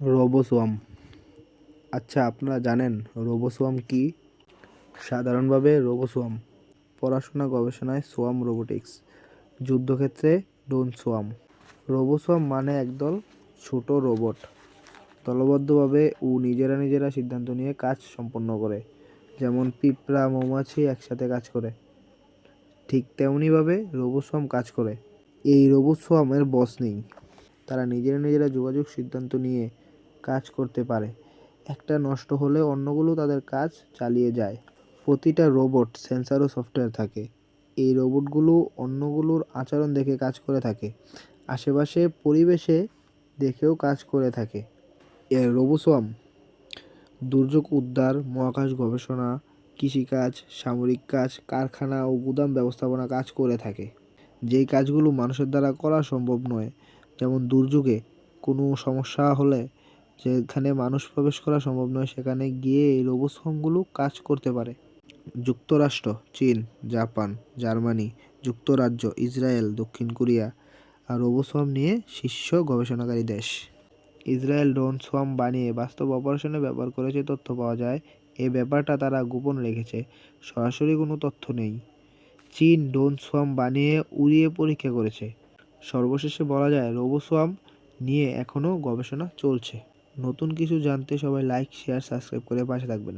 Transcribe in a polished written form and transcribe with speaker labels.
Speaker 1: রোবোসোয়াম। আচ্ছা, আপনারা জানেন রোবোসোয়াম কি? সাধারণভাবে রোবোসোয়াম পড়াশোনা গবেষণায় সোয়াম রোবোটিক্স, যুদ্ধক্ষেত্রে ড্রোন সোয়াম। রোবোসোয়াম মানে একদল ছোট রোবট দলবদ্ধভাবে ও নিজেরা সিদ্ধান্ত নিয়ে কাজ সম্পন্ন করে। যেমন পিঁপড়া মৌমাছি একসাথে কাজ করে, ঠিক তেমনিভাবে রোবোসোয়াম কাজ করে। এই রোবোসোয়ামের বস নেই, তারা নিজেরা যোগাযোগ সিদ্ধান্ত নিয়ে কাজ করতে পারে। একটা নষ্ট হলে অন্যগুলো তাদের কাজ চালিয়ে যায়। প্রতিটা রোবট সেন্সর ও সফটওয়্যার থাকে। এই রোবটগুলো অন্যগুলোর আচরণ দেখে কাজ করে থাকে, আশেপাশে পরিবেশে দেখেও কাজ করে থাকে। এর রোবোসোয়াম দুর্যোগ উদ্ধার, মহাকাশ গবেষণা, কৃষিকাজ, সামরিক কাজ, কারখানা ও গুদাম ব্যবস্থাপনা কাজ করে থাকে। যেই কাজগুলো মানুষের দ্বারা করা সম্ভব নয়, যেমন দুর্যোগে কোনো সমস্যা হলে যেখানে মানুষ প্রবেশ করা সম্ভব নয় সেখানে গিয়ে এই রোবোসোমগুলো কাজ করতে পারে। যুক্তরাষ্ট্র, চীন, জাপান, জার্মানি, যুক্তরাজ্য, ইসরায়েল, দক্ষিণ কোরিয়া আর রোবোসোম নিয়ে শীর্ষ গবেষণাকারী দেশ। ইসরায়েল ড্রোন সোয়াম বানিয়ে বাস্তব অপারেশনে ব্যবহার করেছে তথ্য পাওয়া যায়। এই ব্যাপারটা তারা গোপন রেখেছে, সরাসরি কোনো তথ্য নেই। চীন ড্রোন সোয়াম বানিয়ে উড়িয়ে পরীক্ষা করেছে। সর্বশেষে বলা যায় রোবোসোয়াম নিয়ে এখনও গবেষণা চলছে। নতুন কিছু জানতে সবাই লাইক, শেয়ার, সাবস্ক্রাইব করে পাশে থাকবেন।